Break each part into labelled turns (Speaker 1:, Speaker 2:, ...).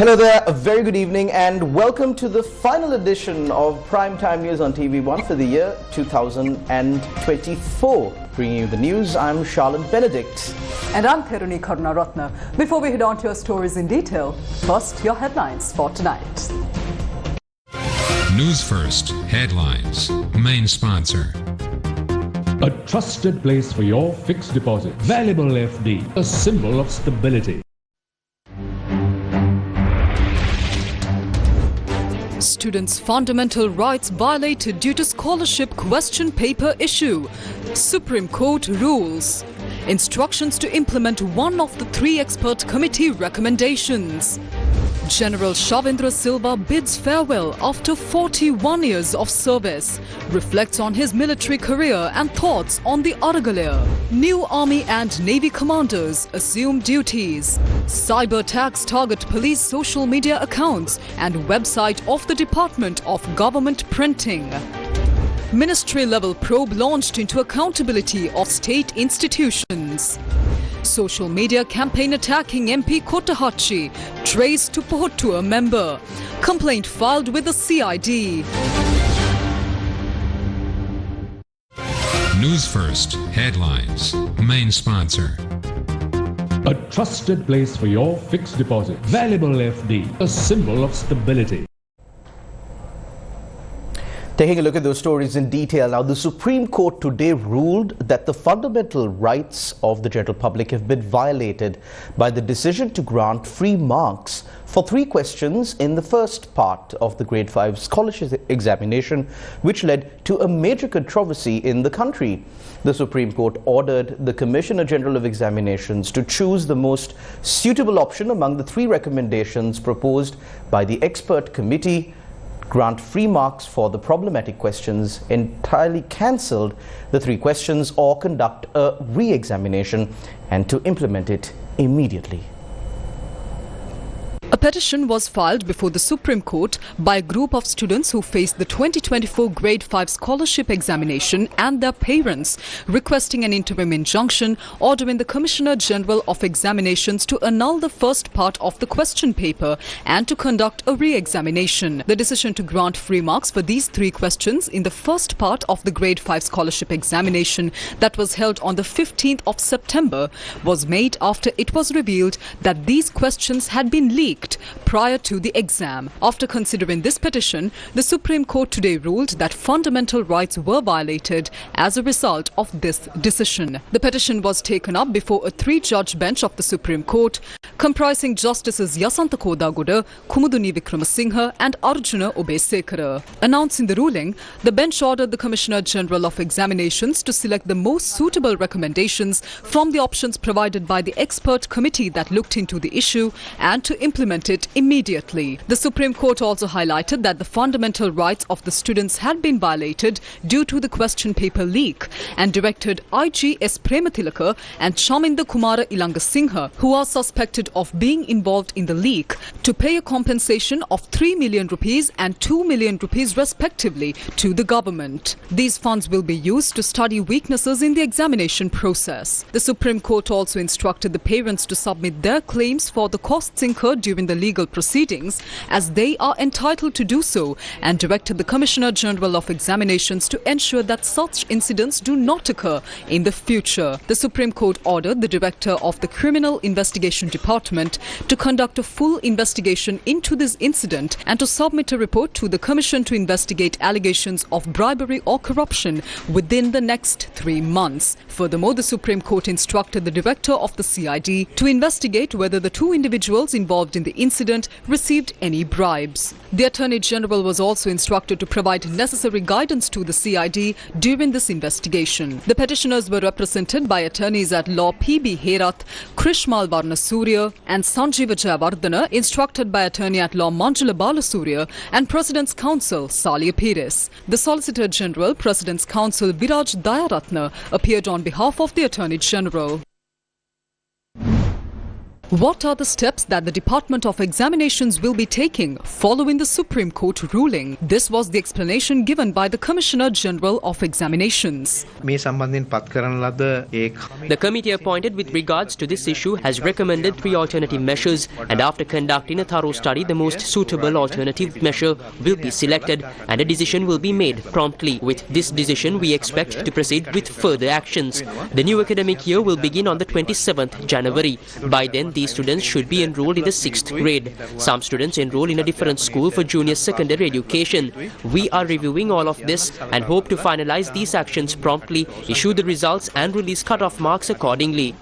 Speaker 1: Hello there, a very good evening and welcome to the final edition of Primetime News on TV1 for the year 2024. Bringing you the news, I'm Charlotte Benedict.
Speaker 2: And I'm Karuni Karunaratna. Before we head on to your stories in detail, first your headlines for tonight.
Speaker 3: Newsfirst headlines. Main sponsor.
Speaker 4: A trusted place for your fixed deposit. Valuable FD, a symbol of stability.
Speaker 5: Students' fundamental rights violated due to scholarship question paper issue. Supreme Court rules. Instructions to implement one of the 3 expert committee recommendations. General Shavendra Silva bids farewell after 41 years of service. Reflects on his military career and thoughts on the Aragalaya. New Army and Navy commanders assume duties. Cyber attacks target police social media accounts and website of the Department of Government Printing. Ministry-level probe launched into accountability of state institutions. Social media campaign attacking MP Kottahachi, traced to Pohottua member. Complaint filed with the CID.
Speaker 3: Newsfirst headlines. Main sponsor.
Speaker 4: A trusted place for your fixed deposit. Valuable FD, a symbol of stability.
Speaker 1: Taking a look at those stories in detail now, the Supreme Court today ruled that the fundamental rights of the general public have been violated by the decision to grant free marks for 3 questions in the first part of the Grade 5 scholarship examination, which led to a major controversy in the country. The Supreme Court ordered the Commissioner General of Examinations to choose the most suitable option among the 3 recommendations proposed by the expert committee, grant free marks for the problematic questions, entirely cancelled the 3 questions, or conduct a re-examination and to implement it immediately.
Speaker 5: A petition was filed before the Supreme Court by a group of students who faced the 2024 Grade 5 scholarship examination and their parents, requesting an interim injunction ordering the Commissioner General of Examinations to annul the first part of the question paper and to conduct a re-examination. The decision to grant free marks for these 3 questions in the first part of the Grade 5 scholarship examination that was held on the 15th of September was made after it was revealed that these questions had been leaked prior to the exam. After considering this petition, the Supreme Court today ruled that fundamental rights were violated as a result of this decision. The petition was taken up before a 3-judge bench of the Supreme Court, comprising Justices Yasantha Kodaguda, Kumuduni Vikramasinghe and Arjuna Obesekara. Announcing the ruling, the bench ordered the Commissioner General of Examinations to select the most suitable recommendations from the options provided by the expert committee that looked into the issue and to implement it immediately. The Supreme Court also highlighted that the fundamental rights of the students had been violated due to the question paper leak and directed IGS Premathilaka and Chaminda Kumara Ilangasinghe, who are suspected of being involved in the leak, to pay a compensation of 3 million rupees and 2 million rupees respectively to the government. These funds will be used to study weaknesses in the examination process. The Supreme Court also instructed the parents to submit their claims for the costs incurred during the legal proceedings, as they are entitled to do so, and directed the Commissioner General of Examinations to ensure that such incidents do not occur in the future. The Supreme Court ordered the Director of the Criminal Investigation Department to conduct a full investigation into this incident and to submit a report to the Commission to investigate allegations of bribery or corruption within the next 3 months. Furthermore, the Supreme Court instructed the Director of the CID to investigate whether the 2 individuals involved in the incident received any bribes. The Attorney General was also instructed to provide necessary guidance to the CID during this investigation. The petitioners were represented by attorneys at law P.B. Herath, Krishmal Varnasurya and Sanjeeva Jayawardena, instructed by attorney at law Manjula Balasurya and President's Counsel Salia Pires. The Solicitor General, President's Counsel Viraj Dayaratna, appeared on behalf of the Attorney General. What are the steps that the Department of Examinations will be taking following the Supreme Court ruling? This was the explanation given by the Commissioner General of Examinations.
Speaker 6: The committee appointed with regards to this issue has recommended 3 alternative measures, and after conducting a thorough study, the most suitable alternative measure will be selected and a decision will be made promptly. With this decision, we expect to proceed with further actions. The new academic year will begin on the 27th January. By then, these students should be enrolled in the 6th grade. Some students enroll in a different school for junior secondary education. We are reviewing all of this and hope to finalize these actions promptly, issue the results and release cut-off marks accordingly.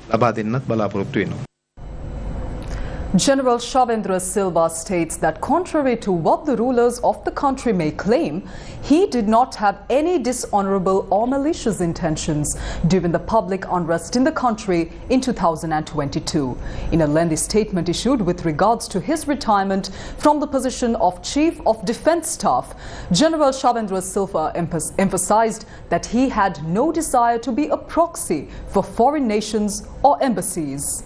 Speaker 2: General Shavendra Silva states that contrary to what the rulers of the country may claim, he did not have any dishonorable or malicious intentions during the public unrest in the country in 2022. In a lengthy statement issued with regards to his retirement from the position of Chief of Defence Staff, General Shavendra Silva emphasized that he had no desire to be a proxy for foreign nations or embassies.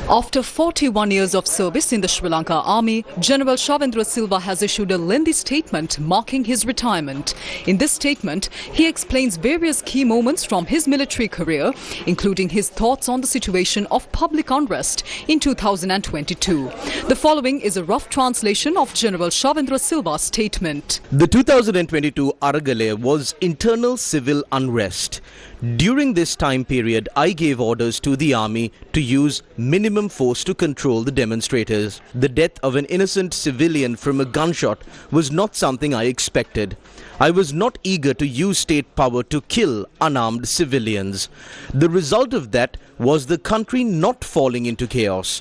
Speaker 5: After 41 years of service in the Sri Lanka Army, General Shavendra Silva has issued a lengthy statement marking his retirement. In this statement, he explains various key moments from his military career, including his thoughts on the situation of public unrest in 2022. The following is a rough translation of General Shavendra Silva's statement.
Speaker 1: The 2022 Aragale was internal civil unrest. During this time period, I gave orders to the army to use minimum force to control the demonstrators. The death of an innocent civilian from a gunshot was not something I expected. I was not eager to use state power to kill unarmed civilians. The result of that was the country not falling into chaos.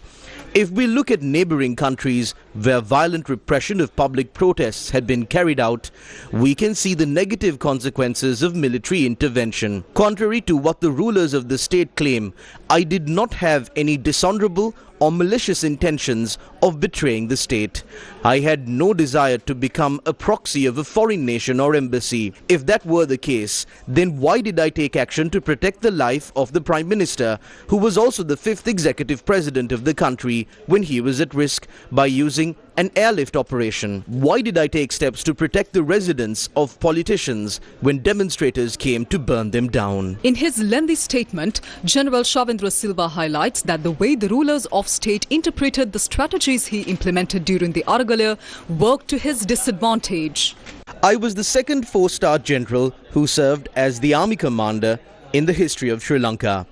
Speaker 1: If we look at neighboring countries where violent repression of public protests had been carried out, we can see the negative consequences of military intervention. Contrary to what the rulers of the state claim, I did not have any dishonorable or malicious intentions of betraying the state. I had no desire to become a proxy of a foreign nation or embassy. If that were the case, then why did I take action to protect the life of the Prime Minister, who was also the 5th executive president of the country, when he was at risk by using an airlift operation? Why did I take steps to protect the residence of politicians when demonstrators came to burn them down?
Speaker 5: In his lengthy statement, General Shavendra Silva highlights that the way the rulers of state interpreted the strategies he implemented during the Aragale worked to his disadvantage.
Speaker 1: I was the second 4-star general who served as the army commander in the history of Sri Lanka.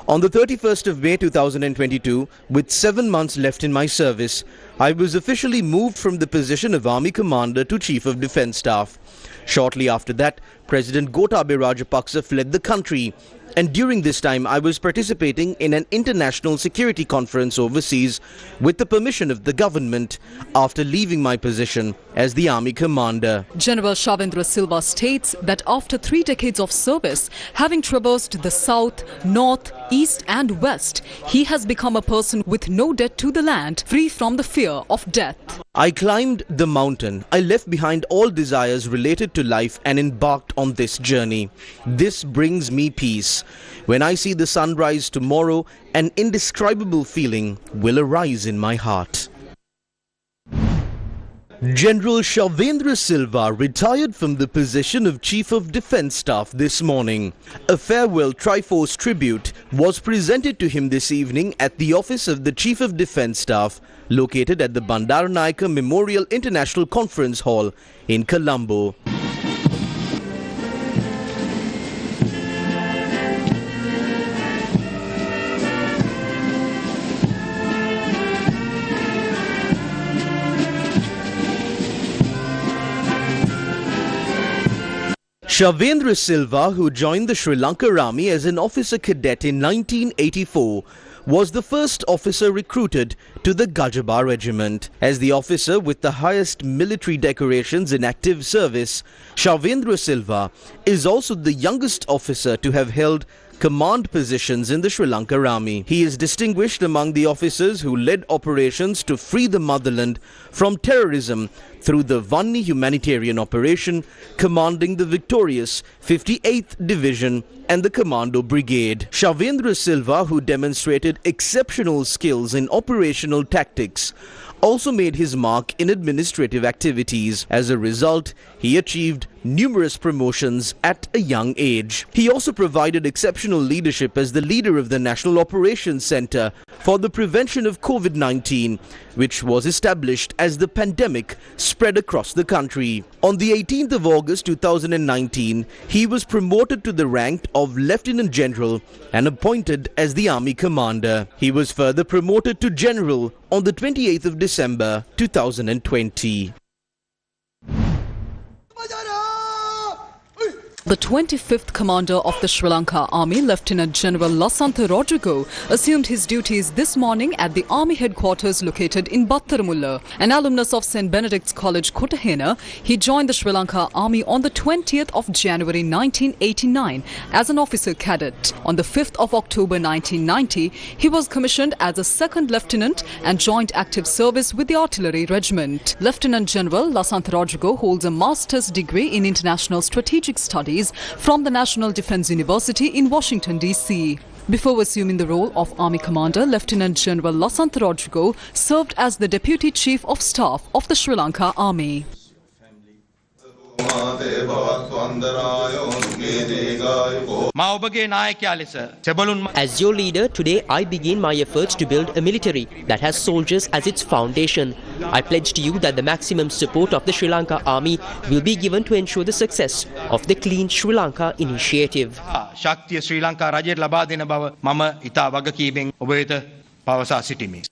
Speaker 1: On the 31st of May 2022, with 7 months left in my service, I was officially moved from the position of Army Commander to Chief of Defence Staff. Shortly after that, President Gotabaya Rajapaksa fled the country, and during this time I was participating in an international security conference overseas with the permission of the government after leaving my position as the Army Commander.
Speaker 5: General Shavendra Silva states that after 3 decades of service, having traversed the south, north, east and west, he has become a person with no debt to the land, free from the fear of death.
Speaker 1: I climbed the mountain. I left behind all desires related to life and embarked on this journey. This brings me peace. When I see the sunrise tomorrow, an indescribable feeling will arise in my heart. General Shavendra Silva retired from the position of Chief of Defence Staff this morning. A farewell Triforce tribute was presented to him this evening at the office of the Chief of Defence Staff, located at the Bandaranaike Memorial International Conference Hall in Colombo. Shavendra Silva, who joined the Sri Lanka Army as an officer cadet in 1984, was the first officer recruited to the Gajaba Regiment. As the officer with the highest military decorations in active service, Shavendra Silva is also the youngest officer to have held command positions in the Sri Lanka Army. He is distinguished among the officers who led operations to free the motherland from terrorism through the Vanni humanitarian operation, commanding the victorious 58th Division and the Commando Brigade. Shavendra Silva, who demonstrated exceptional skills in operational tactics, also made his mark in administrative activities. As a result, he achieved numerous promotions at a young age. He also provided exceptional leadership as the leader of the National Operations Center for the prevention of COVID-19, which was established as the pandemic spread across the country. On the 18th of August 2019, he was promoted to the rank of Lieutenant General and appointed as the Army Commander. He was further promoted to General on the 28th of December 2020.
Speaker 5: The 25th Commander of the Sri Lanka Army, Lieutenant General Lasantha Rodrigo, assumed his duties this morning at the Army headquarters located in Battaramulla. An alumnus of St. Benedict's College, Kotahena, he joined the Sri Lanka Army on the 20th of January 1989 as an officer cadet. On the 5th of October 1990, he was commissioned as a second lieutenant and joined active service with the Artillery Regiment. Lieutenant General Lasantha Rodrigo holds a master's degree in International Strategic Studies from the National Defense University in Washington, D.C. Before assuming the role of Army Commander, Lieutenant General Lasantha Rodrigo served as the Deputy Chief of Staff of the Sri Lanka Army.
Speaker 6: As your leader, today I begin my efforts to build a military that has soldiers as its foundation. I pledge to you that the maximum support of the Sri Lanka Army will be given to ensure the success of the Clean Sri Lanka initiative.
Speaker 7: ශක්තිය ශ්‍රී ලංකා රජයට ලබා දෙන බව මම ඉතා වගකීමෙන් ඔබ වෙත පවසා සිටිමි.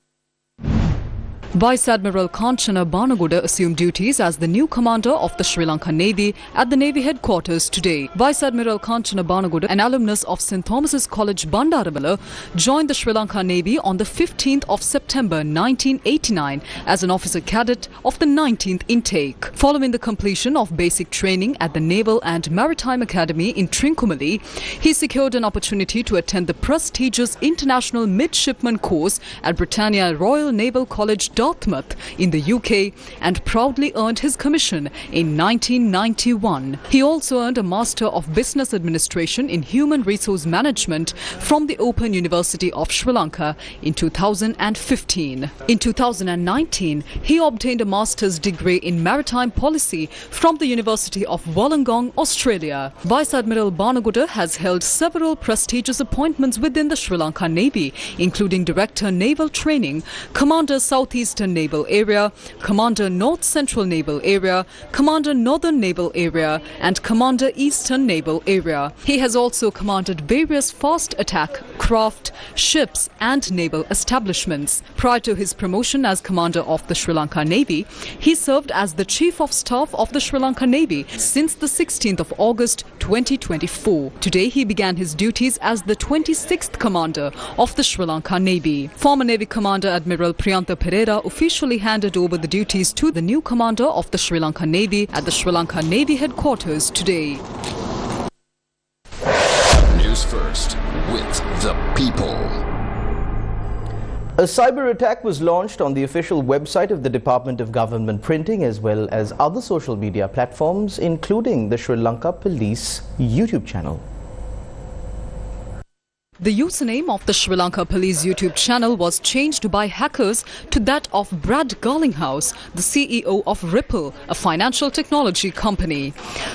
Speaker 5: Vice Admiral Kanchana Banaguda assumed duties as the new commander of the Sri Lanka Navy at the Navy headquarters today. Vice Admiral Kanchana Banaguda, an alumnus of St. Thomas's College, Bandaramala, joined the Sri Lanka Navy on the 15th of September 1989 as an officer cadet of the 19th intake. Following the completion of basic training at the Naval and Maritime Academy in Trincomalee, he secured an opportunity to attend the prestigious International Midshipman course at Britannia Royal Naval College, Dartmouth in the UK, and proudly earned his commission in 1991. He also earned a Master of Business Administration in Human Resource Management from the Open University of Sri Lanka in 2015. In 2019, he obtained a master's degree in Maritime Policy from the University of Wollongong, Australia. Vice Admiral Banaguda has held several prestigious appointments within the Sri Lanka Navy, including Director Naval Training, Commander Southeastern Naval Area, Commander North Central Naval Area, Commander Northern Naval Area, and Commander Eastern Naval Area. He has also commanded various fast attack craft, ships, and naval establishments. Prior to his promotion as Commander of the Sri Lanka Navy, he served as the Chief of Staff of the Sri Lanka Navy since the 16th of August 2024. Today, he began his duties as the 26th Commander of the Sri Lanka Navy. Former Navy Commander Admiral Priyantha Pereira officially handed over the duties to the new Commander of the Sri Lanka Navy at the Sri Lanka Navy headquarters today.
Speaker 8: Newsfirst with the people.
Speaker 1: A cyber attack was launched on the official website of the Department of Government Printing as well as other social media platforms, including the Sri Lanka Police YouTube channel.
Speaker 5: The username of the Sri Lanka Police YouTube channel was changed by hackers to that of Brad Garlinghouse, the CEO of Ripple, a financial technology company.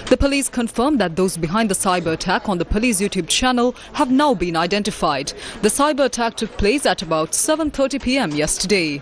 Speaker 5: The police confirmed that those behind the cyber attack on the police YouTube channel have now been identified. The cyber attack took place at about 7:30 p.m. yesterday.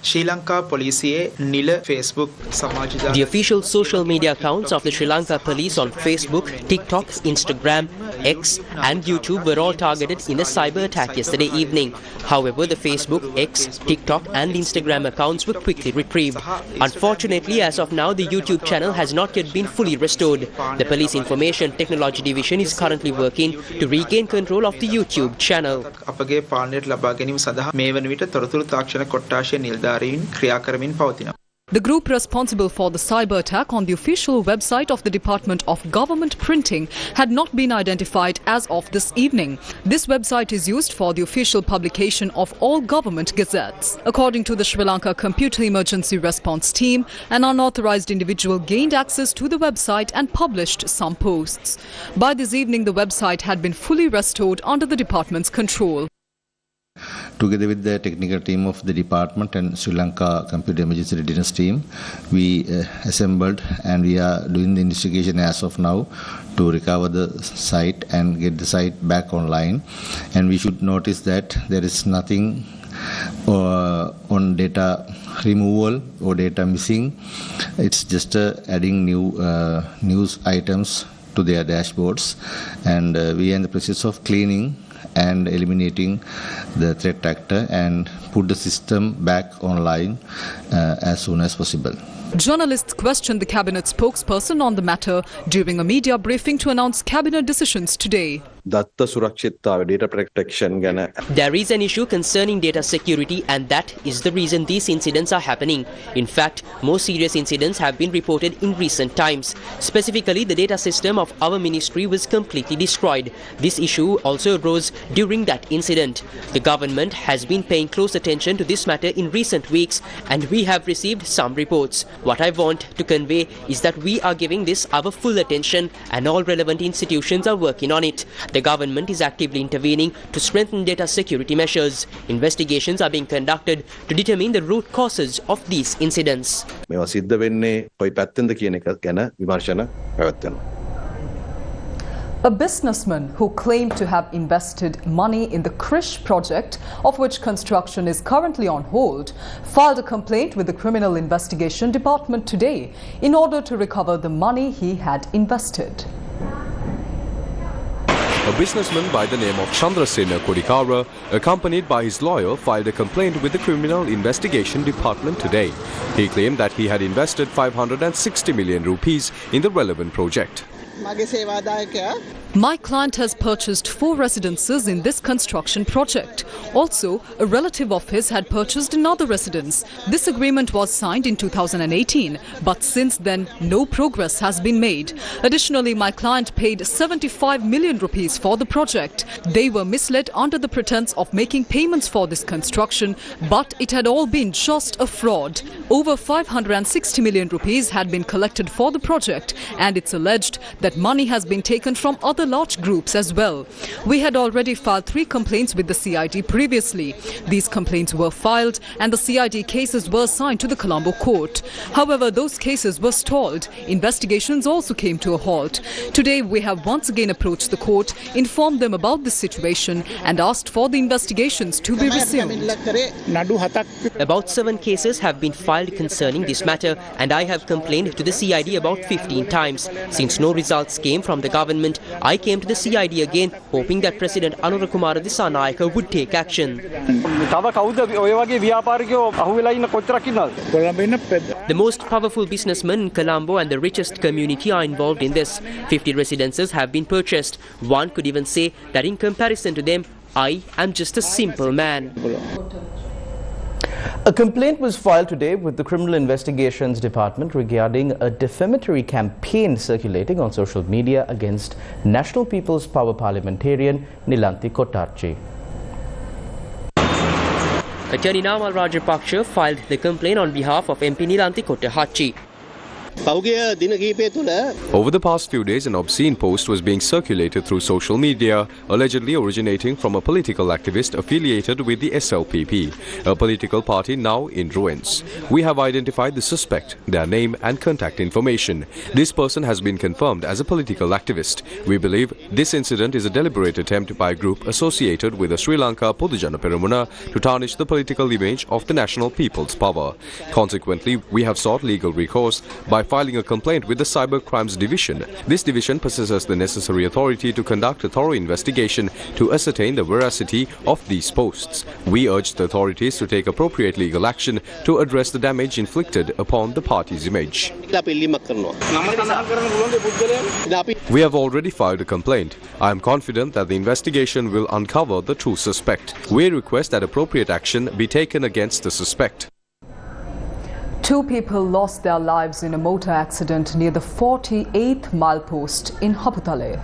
Speaker 9: Sri Lanka Police Nila Facebook Samajida.
Speaker 6: The official social media accounts of the Sri Lanka Police on Facebook, TikTok, Instagram, X and YouTube were all targeted in a cyber attack yesterday evening. However, the Facebook, X, TikTok and Instagram accounts were quickly retrieved. Unfortunately, as of now, the YouTube channel has not yet been fully restored. The Police Information Technology Division is currently working to regain control of the YouTube channel.
Speaker 5: The group responsible for the cyber attack on the official website of the Department of Government Printing had not been identified as of this evening. This website is used for the official publication of all government gazettes. According to the Sri Lanka Computer Emergency Response Team, an unauthorized individual gained access to the website and published some posts. By this evening, the website had been fully restored under the department's control.
Speaker 10: Together with the technical team of the department and Sri Lanka Computer Emergency Readiness Team, we assembled and we are doing the investigation as of now to recover the site and get the site back online. And we should notice that there is nothing on data removal or data missing. It's just adding new news items to their dashboards, and we are in the process of cleaning and eliminating the threat actor and put the system back online as soon as possible.
Speaker 5: Journalists questioned the cabinet spokesperson on the matter during a media briefing to announce cabinet decisions today.
Speaker 11: Data Surakshita, data protection.
Speaker 6: There is an issue concerning data security, and that is the reason these incidents are happening. In fact, more serious incidents have been reported in recent times. Specifically, the data system of our ministry was completely destroyed. This issue also arose during that incident. The government has been paying close attention to this matter in recent weeks, and we have received some reports. What I want to convey is that we are giving this our full attention, and all relevant institutions are working on it. The government is actively intervening to strengthen data security measures. Investigations are being conducted to determine the root causes of these incidents.
Speaker 2: A businessman who claimed to have invested money in the Krish project, of which construction is currently on hold, filed a complaint with the Criminal Investigation Department today in order to recover the money he had invested.
Speaker 12: A businessman by the name of Chandrasena Kodikara, accompanied by his lawyer, filed a complaint with the Criminal Investigation Department today. He claimed that he had invested 560 million rupees in the relevant project.
Speaker 5: My client has purchased 4 residences in this construction project. Also, a relative of his had purchased another residence. This agreement was signed in 2018, but since then, no progress has been made. Additionally, my client paid 75 million rupees for the project. They were misled under the pretense of making payments for this construction, but it had all been just a fraud. Over 560 million rupees had been collected for the project, and it's alleged that money has been taken from other large groups as well. We had already filed 3 complaints with the CID previously. These complaints were filed and the CID cases were assigned to the Colombo court. However, those cases were stalled. Investigations also came to a halt. Today, we have once again approached the court, informed them about this situation and asked for the investigations to be resumed.
Speaker 6: About 7 cases have been filed concerning this matter, and I have complained to the CID about 15 times. Since no results came from the government, I came to the CID again, hoping that President Anurakumara Dissanayaka would take action. The most powerful businessmen in Colombo and the richest community are involved in this. 50 residences have been purchased. One could even say that in comparison to them, I am just a simple man.
Speaker 1: A complaint was filed today with the Criminal Investigations Department regarding a defamatory campaign circulating on social media against National People's Power parliamentarian Nilanthi Kottarchi.
Speaker 6: Attorney Namal Rajapaksa filed the complaint on behalf of MP Nilanthi Kottarchi.
Speaker 12: Over the past few days, an obscene post was being circulated through social media, allegedly originating from a political activist affiliated with the SLPP, a political party now in ruins. We have identified the suspect, their name and contact information. This person has been confirmed as a political activist. We believe this incident is a deliberate attempt by a group associated with the Sri Lanka Podujana Peramuna to tarnish the political image of the National People's Power. Consequently, we have sought legal recourse by filing a complaint with the Cyber Crimes Division. This division possesses the necessary authority to conduct a thorough investigation to ascertain the veracity of these posts. We urge the authorities to take appropriate legal action to address the damage inflicted upon the party's image. We have already filed a complaint. I am confident that the investigation will uncover the true suspect. We request that appropriate action be taken against the suspect.
Speaker 2: 2 people lost their lives in a motor accident near the 48th milepost in Haputale.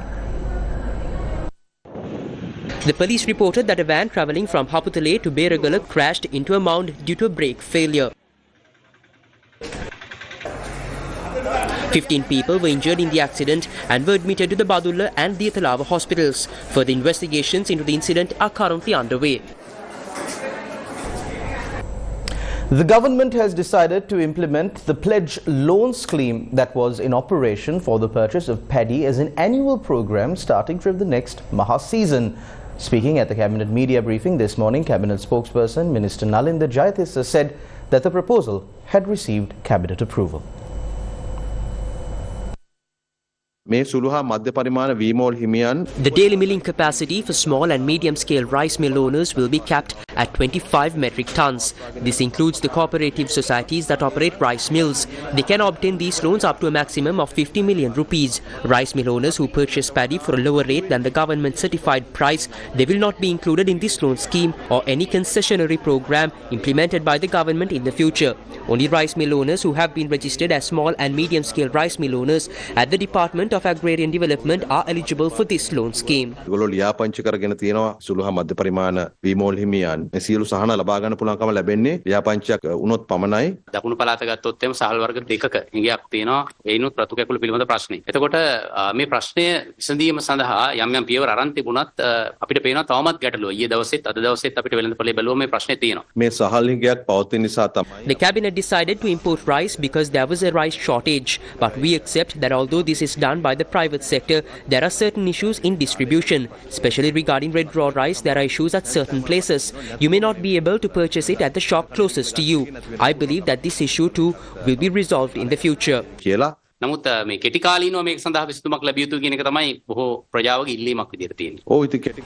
Speaker 6: The police reported that a van travelling from Haputale to Beragala crashed into a mound due to a brake failure. 15 people were injured in the accident and were admitted to the Badulla and Diatalava hospitals. Further investigations into the incident are currently underway.
Speaker 1: The government has decided to implement the pledge loan scheme that was in operation for the purchase of paddy as an annual program starting from the next Maha season. Speaking at the Cabinet media briefing this morning, Cabinet spokesperson Minister Nalinda Jayatissa said that the proposal had received Cabinet approval.
Speaker 6: The daily milling capacity for small and medium-scale rice mill owners will be capped at 25 metric tons. This includes the cooperative societies that operate rice mills. They can obtain these loans up to a maximum of 50 million rupees. Rice mill owners who purchase paddy for a lower rate than the government certified price, they will not be included in this loan scheme or any concessionary program implemented by the government in the future. Only rice mill owners who have been registered as small and medium-scale rice mill owners at the Department of Agrarian Development are eligible for this loan scheme.
Speaker 11: සියලු සහන ලබා ගන්න පුළුවන්කම ලැබෙන්නේ ව්‍යාපංචයක් වුණොත් පමණයි.
Speaker 13: දකුණු පළාත ගත්තොත් එම සහල් වර්ග දෙකක ඉඟයක් තියෙනවා. ඒනොත් රතු කැකුළු පිළිබඳ ප්‍රශ්නේ. එතකොට මේ ප්‍රශ්නය විසඳීම සඳහා යම් යම් පියවර අරන් තිබුණත් අපිට පේනවා තවමත් ගැටලුව. ඊයේ දවසෙත් අද දවසෙත් අපිට වෙළඳපොලේ බැලුවම මේ ප්‍රශ්නේ තියෙනවා.
Speaker 11: මේ සහල් ඉඟයක් පවතින නිසා තමයි.
Speaker 6: The cabinet decided to import rice because there was a rice shortage. But we accept that although this is done by the private sector, there are certain issues in distribution. Especially regarding red raw rice, there are issues at certain places. You may not be able to purchase it at the shop closest to you. I believe that this issue too will be resolved in the future.
Speaker 13: නමුත් මේ කෙටි කාලීනව මේක සඳහා විසඳුමක් ලැබිය යුතු කියන එක තමයි බොහෝ ප්‍රජාවගේ ඉල්ලීමක් විදිහට තියෙන්නේ.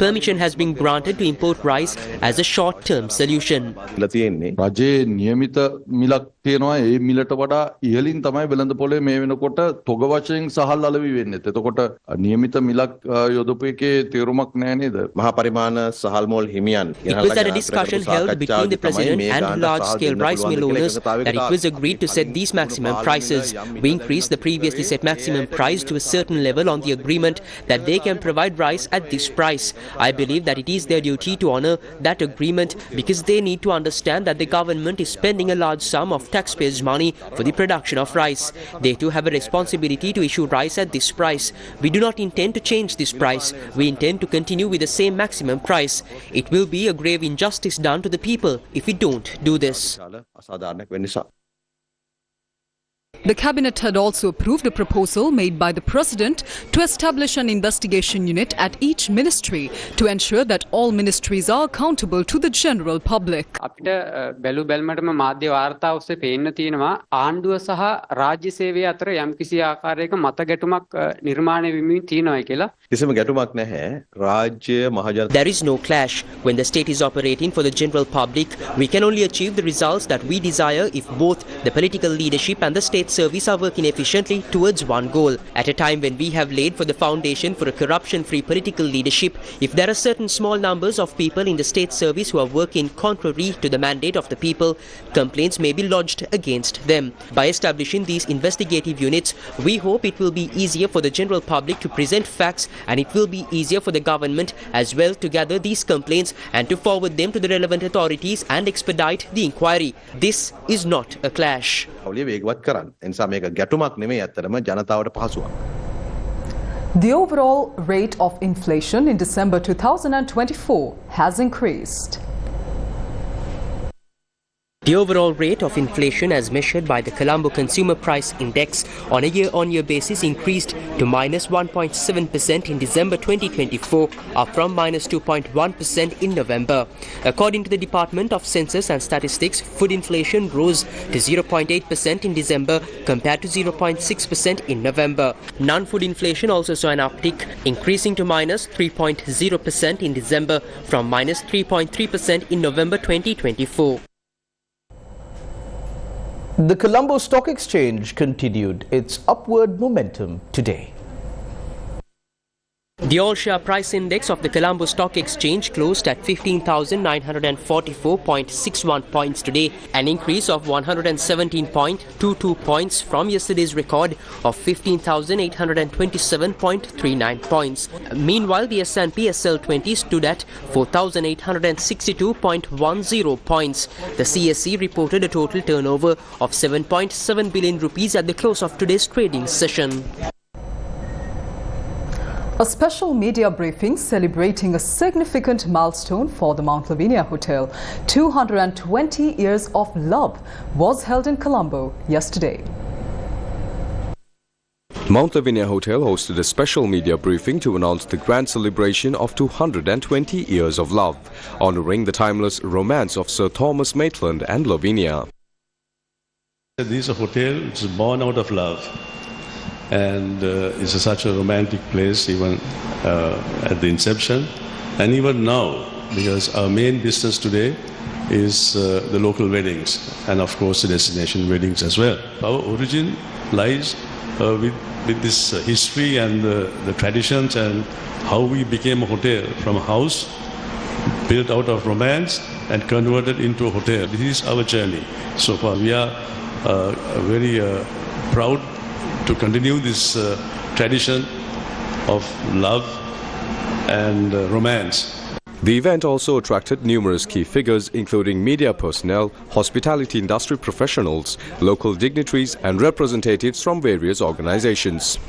Speaker 6: Permission has been granted to import rice as a short-term solution.
Speaker 14: රජයේ නියමිත මිලක් තියෙනවා. ඒ මිලට වඩා ඉහළින් තමයි වෙළඳපොලේ මේ වෙනකොට තොග වශයෙන් සහල් අලෙවි වෙන්නේ. එතකොට නියමිත මිලක් යොදපු එකේ තේරුමක් නැහැ නේද?
Speaker 11: මහා පරිමාණ සහල් මොල් හිමියන්.
Speaker 6: It was at a discussion held between the president and large-scale rice mill owners that it was agreed to set these maximum prices. We increased the previously set maximum price to a certain level on the agreement that they can provide rice at this price. I believe that it is their duty to honour that agreement because they need to understand that the government is spending a large sum of taxpayers' money for the production of rice. They too have a responsibility to issue rice at this price. We do not intend to change this price. We intend to continue with the same maximum price. It will be a grave injustice done to the people if we don't do this.
Speaker 5: The cabinet had also approved a proposal made by the president to establish an investigation unit at each ministry to ensure that all ministries are accountable to the general public.
Speaker 15: අපිට බැලු බැලමටම මාධ්‍ය වාර්තා ඔස්සේ පේන්න තියෙනවා ආණ්ඩුව සහ රාජ්‍ය සේවය අතර යම්කිසි ආකාරයක මත ගැටුමක් නිර්මාණය වෙමින් තියෙනවා කියලා.
Speaker 11: කිසිම ගැටුමක් නැහැ. රාජ්‍ය මහජන
Speaker 6: There is no clash. When the state is operating for the general public, we can only achieve the results that we desire if both the political leadership and the state service are working efficiently towards one goal. At a time when we have laid for the foundation for a corruption-free political leadership, if there are certain small numbers of people in the state service who are working contrary to the mandate of the people, complaints may be lodged against them. By establishing these investigative units, we hope it will be easier for the general public to present facts, and it will be easier for the government as well to gather these complaints and to forward them to the relevant authorities and expedite the inquiry. This is not a clash.
Speaker 2: The overall rate of inflation in December 2024 has increased.
Speaker 6: The overall rate of inflation as measured by the Colombo Consumer Price Index on a year-on-year basis increased to -1.7% in December 2024, up from -2.1% in November. According to the Department of Census and Statistics, food inflation rose to 0.8% in December compared to 0.6% in November. Non-food inflation also saw an uptick, increasing to -3.0% in December from -3.3% in November 2024.
Speaker 1: The Colombo Stock Exchange continued its upward momentum today.
Speaker 6: The all-share price index of the Colombo Stock Exchange closed at 15,944.61 points today, an increase of 117.22 points from yesterday's record of 15,827.39 points. Meanwhile, the S&P SL20 stood at 4,862.10 points. The CSE reported a total turnover of 7.7 billion rupees at the close of today's trading session.
Speaker 2: A special media briefing celebrating a significant milestone for the Mount Lavinia Hotel, 220 years of love, was held in Colombo yesterday.
Speaker 12: Mount Lavinia Hotel hosted a special media briefing to announce the grand celebration of 220 years of love, honouring the timeless romance of Sir Thomas Maitland and Lavinia.
Speaker 16: This is a hotel which is born out of love. And it's such a romantic place even at the inception and even now, because our main business today is the local weddings and of course the destination weddings as well. Our origin lies with this history and the traditions and how we became a hotel from a house built out of romance and converted into a hotel. This is our journey so far. We are very proud to continue this tradition of love and romance.
Speaker 12: The event also attracted numerous key figures including media personnel, hospitality industry professionals, local dignitaries and representatives from various organizations.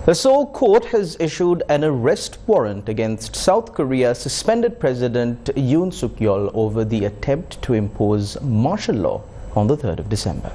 Speaker 1: The Seoul court has issued an arrest warrant against South Korea's suspended President Yoon Suk-yeol over the attempt to impose martial law on the 3rd of December.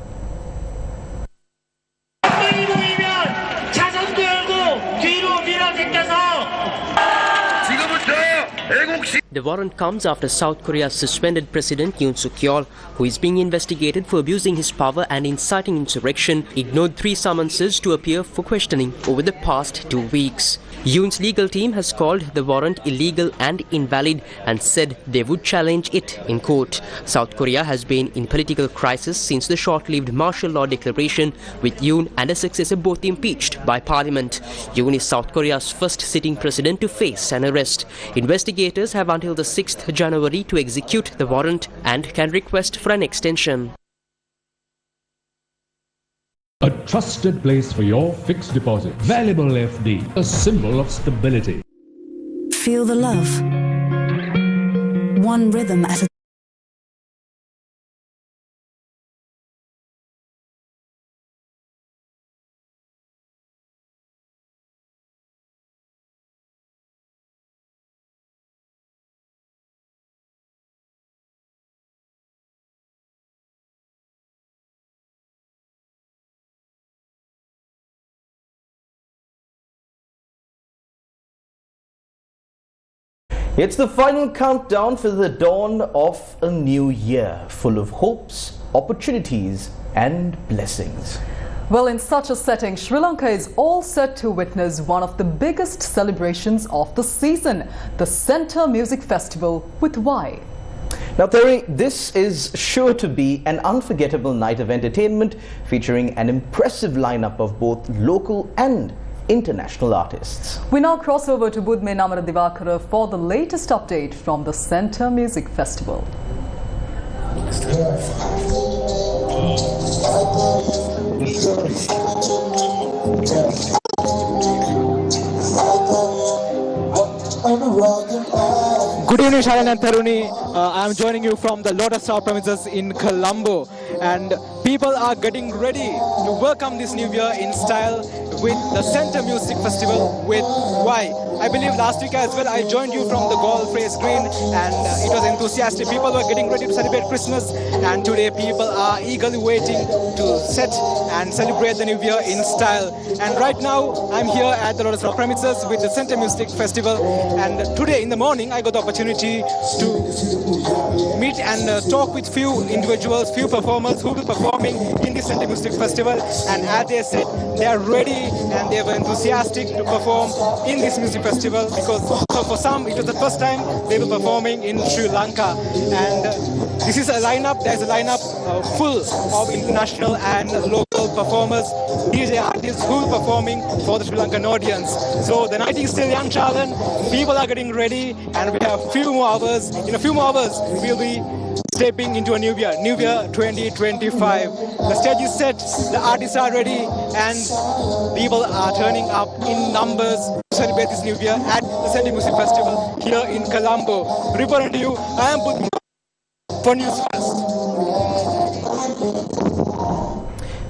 Speaker 6: The warrant comes after South Korea's suspended President Yoon Suk-yeol, who is being investigated for abusing his power and inciting insurrection, ignored 3 summonses to appear for questioning over the past 2 weeks. Yoon's legal team has called the warrant illegal and invalid and said they would challenge it in court. South Korea has been in political crisis since the short-lived martial law declaration, with Yoon and a successor both impeached by parliament. Yoon is South Korea's first sitting president to face an arrest. Investigators have until the 6th January to execute the warrant and can request for an extension.
Speaker 4: A trusted place for your fixed deposit. Valuable FD, a symbol of stability.
Speaker 17: Feel the love. One rhythm at a
Speaker 1: It's the final countdown for the dawn of a new year, full of hopes, opportunities and blessings.
Speaker 2: Well, in such a setting, Sri Lanka is all set to witness one of the biggest celebrations of the season, the Centre Music Festival with Y.
Speaker 1: Now, Terry, this is sure to be an unforgettable night of entertainment featuring an impressive lineup of both local and international artists.
Speaker 2: We now cross over to Budme Namara Divakara for the latest update from the Centre Music Festival.
Speaker 18: Good evening, Sharan and Tharuni. I am joining you from the Lotus Star premises in Colombo, and people are getting ready to welcome this new year in style with the Centre Music Festival with Y. I believe last week as well I joined you from the golf race green, and it was enthusiastic. People were getting ready to celebrate Christmas, and today people are eagerly waiting to set and celebrate the new year in style. And right now I'm here at the Lotus Star premises with the Centre Music Festival, and today in the morning I got the opportunity to meet and talk with few individuals, few performers who will be performing in the Centre Music Festival, and as they said, they are ready ready and they were enthusiastic to perform in this music festival because for some it was the first time they were performing in Sri Lanka. And this is a lineup, there's a lineup full of international and local performers, DJ artists who are performing for the Sri Lankan audience. So the night is still young, Charlan. People are getting ready and we have a few more hours. In a few more hours, we'll be stepping into a new year 2025. The stage is set, the artists are ready, and people are turning up in numbers to celebrate this new year at the Seti Music Festival here in Colombo. Reporting to you, I am Budman for Newsfirst.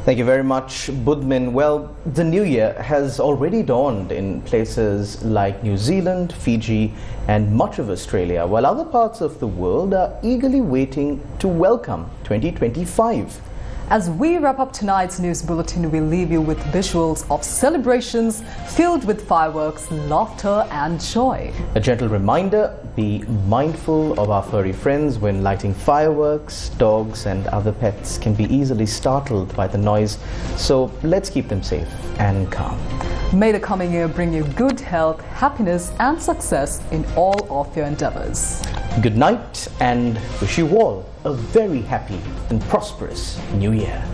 Speaker 1: Thank you very much, Budman. Well, the new year has already dawned in places like New Zealand, Fiji, and much of Australia, while other parts of the world are eagerly waiting to welcome 2025.
Speaker 2: As we wrap up tonight's news bulletin, we leave you with visuals of celebrations filled with fireworks, laughter and joy.
Speaker 1: A gentle reminder, be mindful of our furry friends when lighting fireworks. Dogs and other pets can be easily startled by the noise, so let's keep them safe and calm.
Speaker 2: May the coming year bring you good health, happiness and success in all of your endeavors.
Speaker 1: Good night and wish you all a very happy and prosperous new year.